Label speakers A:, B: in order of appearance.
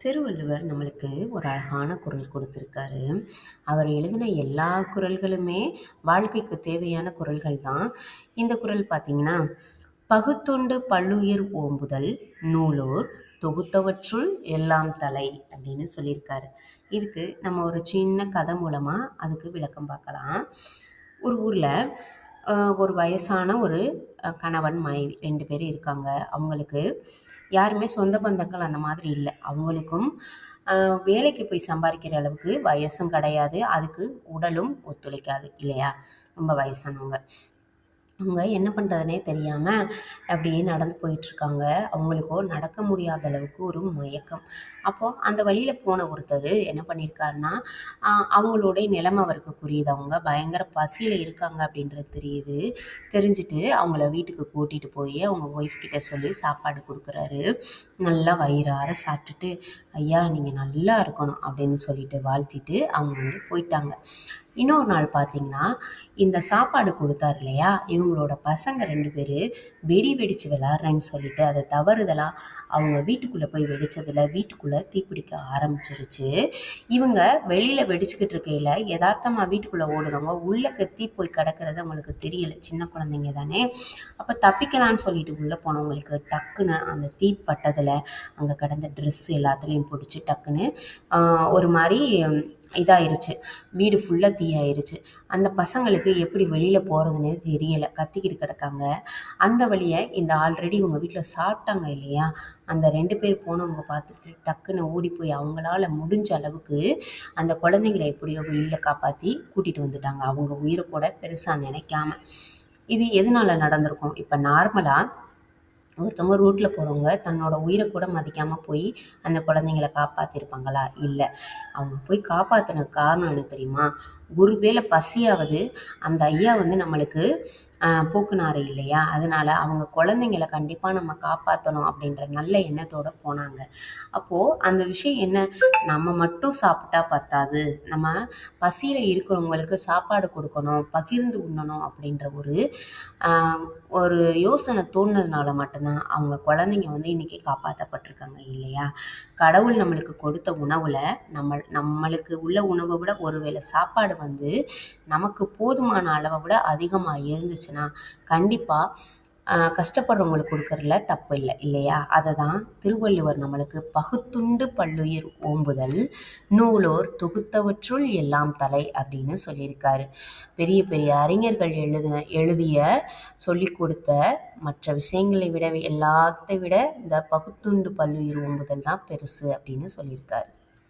A: திருவள்ளுவர் நம்மளுக்கு ஒரு அழகான குறள் கொடுத்துருக்காரு. அவர் எழுதின எல்லா குறள்களுமே வாழ்க்கைக்கு தேவையான குறள்கள் தான். இந்த குறள் பார்த்தீங்கன்னா, "பகுத்துண்டு பல்லுயிர் ஓம்புதல் நூலோர் தொகுத்தவற்றுள் எல்லாம் தலை" அப்படின்னு சொல்லியிருக்காரு. இதுக்கு நம்ம ஒரு சின்ன கதை மூலமா அதுக்கு விளக்கம் பார்க்கலாம். ஒரு ஊர்ல ஒரு வயசான ஒரு கணவன், மனைவி 2 பேர் இருக்காங்க. அவங்களுக்கு யாருமே சொந்த பந்தங்கள் அந்த மாதிரி இல்ல. அவங்களுக்கும் அ வேலைக்கு போய் சம்பாரிக்கிற அளவுக்கு வயசும் கிடையாது. அதுக்கு உடலும் ஒத்துழைக்காது இல்லையா? ரொம்ப வயசானவங்க. அவங்க என்ன பண்ணுறதுனே தெரியாம அப்படியே நடந்து போயிட்டுருக்காங்க. அவங்களுக்கோ நடக்க முடியாத அளவுக்கு ஒரு மயக்கம். அப்போ அந்த வழியில போன ஒருத்தர் என்ன பண்ணியிருக்காருன்னா, அவங்களுடைய நிலைமை அவருக்கு புரியுது. அவங்க பயங்கர பசியில இருக்காங்க அப்படின்றது தெரியுது. தெரிஞ்சுட்டு அவங்கள வீட்டுக்கு கூட்டிட்டு போய் அவங்க ஒய்ஃப் கிட்ட சொல்லி சாப்பாடு குடுக்குறாரு. நல்லா வயிறார சாப்பிட்டுட்டு, "ஐயா நீங்க நல்லா இருக்கணும்" அப்படின்னு சொல்லிட்டு வாழ்த்திட்டு அவங்க வந்து போயிட்டாங்க. இன்னொரு நாள் பார்த்தீங்கன்னா, இந்த சாப்பாடு குடுத்தார் இல்லையா? இவங்களோட பசங்க 2 பேரு வெடி வெடிச்சு விளையாடுறேன்னு சொல்லிட்டு, அத தவறுதலா அவங்க வீட்டுக்குள்ள போய் வெடிச்சதுல, வீட்டுக்குள்ள தீப்பிடிக்க ஆரம்பிச்சுருச்சு. இவங்க வெளியில வெடிச்சுக்கிட்டு இருக்கையில, எதார்த்தமா வீட்டுக்குள்ள ஓடுனவங்க, உள்ளக்க தீ போய் கிடக்கிறது அவங்களுக்கு தெரியல. சின்ன குழந்தைங்க தானே! அப்ப தப்பிக்கலான்னு சொல்லிட்டு உள்ள போனவங்களுக்கு டக்குன்னு அந்த தீ பட்டதுல, அங்க கிடந்த ட்ரெஸ் எல்லாத்துலயும் புடிச்சு டக்குன்னு அ ஒரு மாரி இதாயிருச்சு. வீடு ஃபுல்லா தீயாயிருச்சு. அந்த பசங்களுக்கு எப்படி வெளியில போறதுன்னே தெரியல. கத்திக்கிட்டு கிடக்காங்க. அந்த வழிய இந்த ஆல்ரெடி இவங்க வீட்ல சாப்பிட்டாங்க இல்லையா? அந்த 2 பேர் போனவங்க பார்த்துட்டு டக்குன்னு ஓடி போய் அவங்களால முடிஞ்ச அளவுக்கு அந்த குழந்தைங்கள எப்படியோ வெளியில காப்பாத்தி கூட்டிட்டு வந்துட்டாங்க. அவங்க உயிர கூட பெருசா நினைக்காம. இது எதனால நடந்திருக்கும்? இப்ப நார்மலா ஒருத்தவங்க ரோட்ல போறவங்க தன்னோட உயிர கூட மதிக்காம போய் அந்த குழந்தைங்கள காப்பாத்திருப்பாங்களா? இல்ல. அவங்க போய் காப்பாத்துன காரணம் என்ன தெரியுமா? ஒருவேளை பசியாவது அந்த ஐயா வந்து நம்மளுக்கு போக்குனாரு இல்லையா? அதனால அவங்க குழந்தைங்கள கண்டிப்பா நம்ம காப்பாத்தணும் அப்படின்ற நல்ல எண்ணத்தோட போனாங்க. அப்போ அந்த விஷயம் என்ன? நம்ம மட்டும் சாப்பிட்டா பத்தாது. நம்ம பசியில இருக்கிறவங்களுக்கு சாப்பாடு குடுக்கணும், பகிர்ந்து உண்ணணும் அப்படின்ற அ ஒரு யோசனை தோணுனதுனால மட்டும் தான் அவங்க குழந்தைங்க வந்து இன்னைக்கு காப்பாத்தப்பட்டுருக்காங்க இல்லையா? கடவுள் நம்மளுக்கு கொடுத்த உணவுல நம்மளுக்கு உள்ள உணவ விட ஒரு வேளை சாப்பாடு வந்து நமக்கு போதுமான அளவ விட அதிகமா இருந்துச்சுன்னா, கண்டிப்பா கஷ்டப்படுறவங்களுக்கு குடுக்கறதுல தப்பு இல்ல, இல்லையா? அததான் திருவள்ளுவர் நம்மளுக்கு "பகுத்துண்டு பல்லுயிர் ஓம்புதல் நூலோர் தொகுத்தவற்றுள் எல்லாம் தலை" அப்படின்னு சொல்லியிருக்காரு. பெரிய பெரிய அறிஞர்கள் எழுதிய சொல்லிக் கொடுத்த மற்ற விஷயங்களை விட எல்லாத்தை விட இந்த "பகுத்துண்டு பல்லுயிர் ஓம்புதல்" தான் பெருசு அப்படின்னு சொல்லியிருக்காரு.